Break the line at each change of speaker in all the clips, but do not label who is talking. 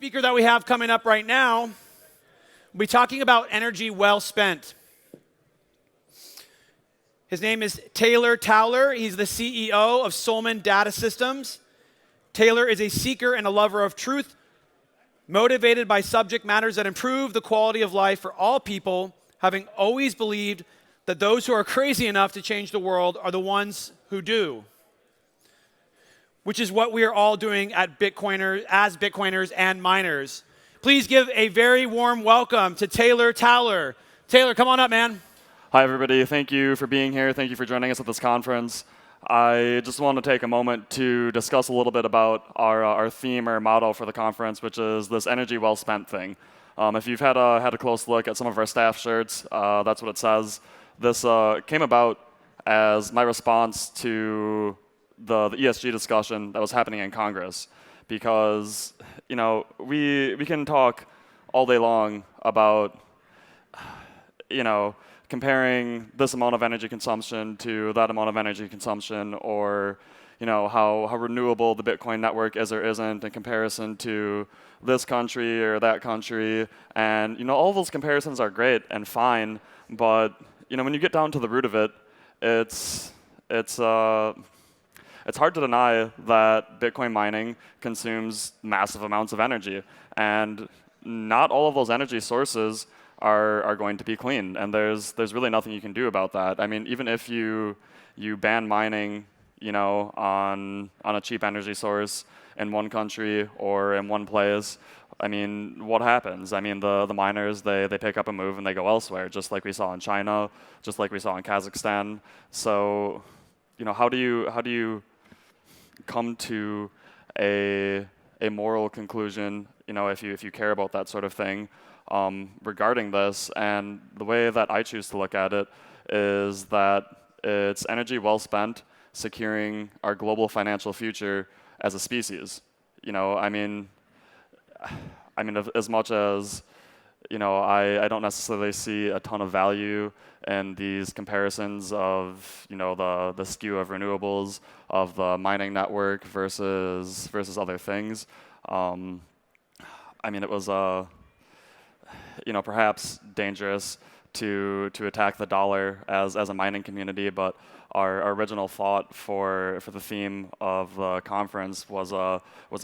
speaker that we have coming up right now will be talking about energy well spent. His name is Taylor Towler. He's the CEO of Solman Data Systems. Taylor is a seeker and a lover of truth, motivated by subject matters that improve the quality of life for all people, having always believed that those who are crazy enough to change the world are the ones who do, which is what we are all doing at Bitcoiners and miners. Please give a very warm welcome to Taylor Towler. Taylor, come on up, man.
Hi, everybody. Thank you for being here. Thank you for joining us at this conference. I just want to take a moment to discuss a little bit about our theme or motto for the conference, which is this energy well spent thing. If you've had a close look at some of our staff shirts, that's what it says. This came about as my response to the ESG discussion that was happening in Congress, because we can talk all day long about comparing this amount of energy consumption to that amount of energy consumption, or how renewable the Bitcoin network is or isn't in comparison to this country or that country. And all those comparisons are great and fine, but when you get down to the root of it, it's hard to deny that Bitcoin mining consumes massive amounts of energy, and not all of those energy sources are going to be clean, and there's really nothing you can do about that. I mean, even if you ban mining, on a cheap energy source in one country or in one place, I mean, what happens? I mean, the miners, they pick up and move and they go elsewhere, just like we saw in China, just like we saw in Kazakhstan. So, how do you come to a moral conclusion, if you care about that sort of thing, regarding this? And the way that I choose to look at it is that it's energy well spent securing our global financial future as a species. I mean, as much as I don't necessarily see a ton of value in these comparisons of the skew of renewables of the mining network versus other things. I mean, it was perhaps dangerous to attack the dollar as a mining community, but our original thought for the theme of the conference was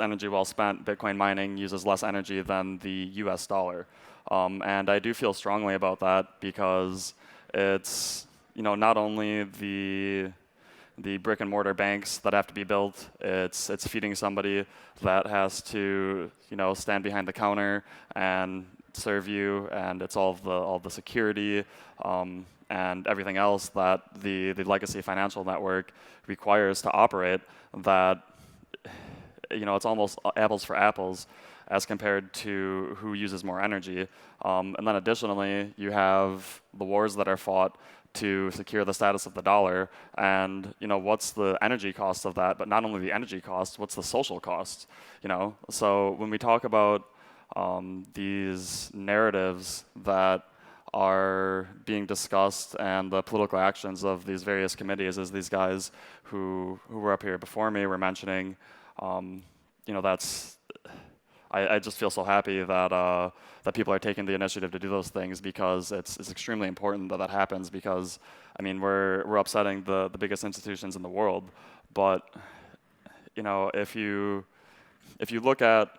energy well spent. Bitcoin mining uses less energy than the US dollar. And I do feel strongly about that, because it's not only the brick and mortar banks that have to be built, it's feeding somebody that has to stand behind the counter and serve you, and it's all the security and everything else that the legacy financial network requires to operate, that it's almost apples for apples as compared to who uses more energy. And then additionally, you have the wars that are fought to secure the status of the dollar, and what's the energy cost of that? But not only the energy cost, what's the social cost? So when we talk about these narratives that are being discussed and the political actions of these various committees, as these guys who were up here before me were mentioning, I just feel so happy that people are taking the initiative to do those things, because it's extremely important that happens, because I mean, we're upsetting the biggest institutions in the world. But if you look at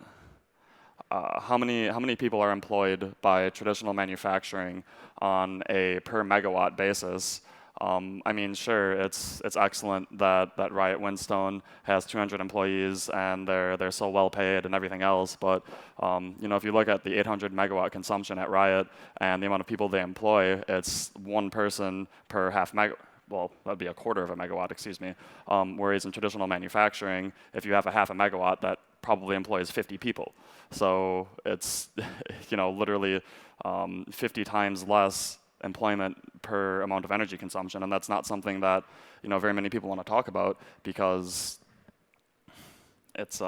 how many people are employed by traditional manufacturing on a per megawatt basis, I mean, sure, it's excellent that Riot Windstone has 200 employees and they're so well paid and everything else. But if you look at the 800 megawatt consumption at Riot and the amount of people they employ, it's one person per half megawatt. Well, that'd be a quarter of a megawatt, excuse me. Whereas in traditional manufacturing, if you have a half a megawatt, that probably employs 50 people. So it's literally 50 times less employment per amount of energy consumption, and that's not something that very many people want to talk about, because it's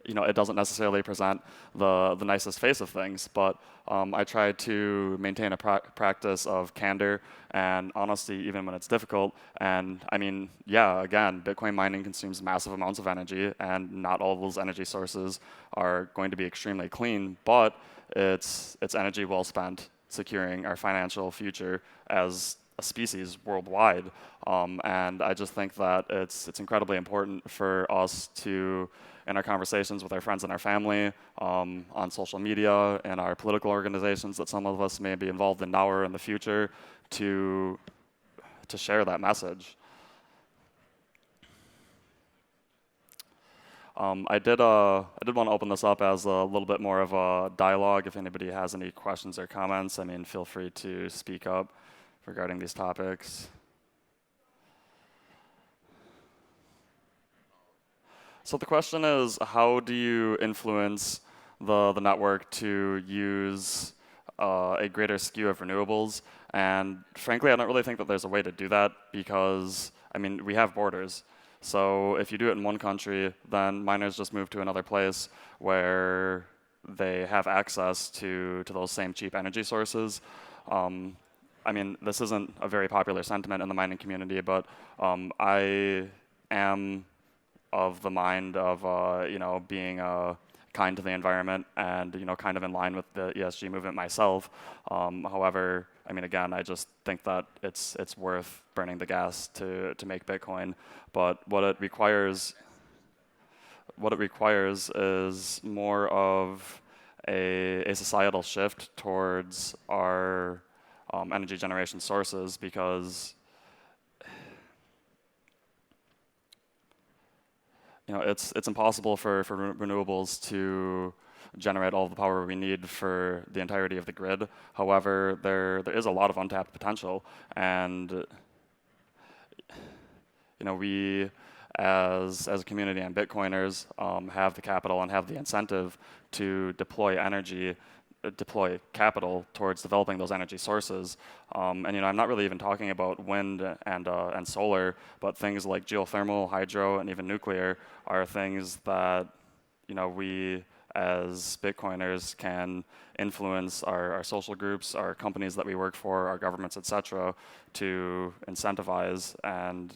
it doesn't necessarily present the nicest face of things, but I try to maintain a practice of candor and honesty even when it's difficult. And I mean, yeah, again, Bitcoin mining consumes massive amounts of energy, and not all of those energy sources are going to be extremely clean, but it's energy well spent securing our financial future as a species worldwide. And I just think that it's incredibly important for us to, in our conversations with our friends and our family, on social media, and our political organizations that some of us may be involved in now or in the future, to share that message. I did want to open this up as a little bit more of a dialogue. If anybody has any questions or comments, I mean, feel free to speak up regarding these topics. So the question is, how do you influence the network to use a greater skew of renewables? And frankly, I don't really think that there's a way to do that because, I mean, we have borders. So if you do it in one country, then miners just move to another place where they have access to those same cheap energy sources. I mean, this isn't a very popular sentiment in the mining community, but I am of the mind of being kind to the environment and kind of in line with the ESG movement myself. However, I mean, again, I just think that it's worth burning the gas to make Bitcoin. But what it requires is more of a societal shift towards our energy generation sources, because it's impossible for renewables to generate all the power we need for the entirety of the grid. However, there is a lot of untapped potential, and we as a community and Bitcoiners have the capital and have the incentive to deploy capital towards developing those energy sources. And I'm not really even talking about wind and solar, but things like geothermal, hydro, and even nuclear are things that we as Bitcoiners can influence our social groups, our companies that we work for, our governments, etc., to incentivize. And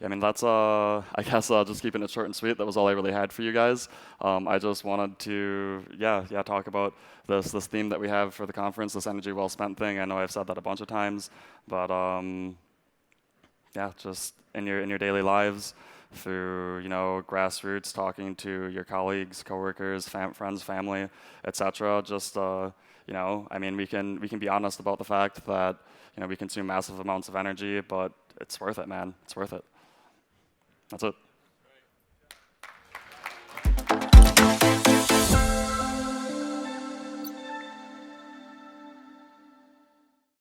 I mean, that's, I guess, just keeping it short and sweet. That was all I really had for you guys. I just wanted to, talk about this theme that we have for the conference, this energy well spent thing. I know I've said that a bunch of times, but just in your daily lives, through grassroots, talking to your colleagues, coworkers, friends, family, etc. Just I mean, we can be honest about the fact that we consume massive amounts of energy, but it's worth it, man. It's worth it. That's it.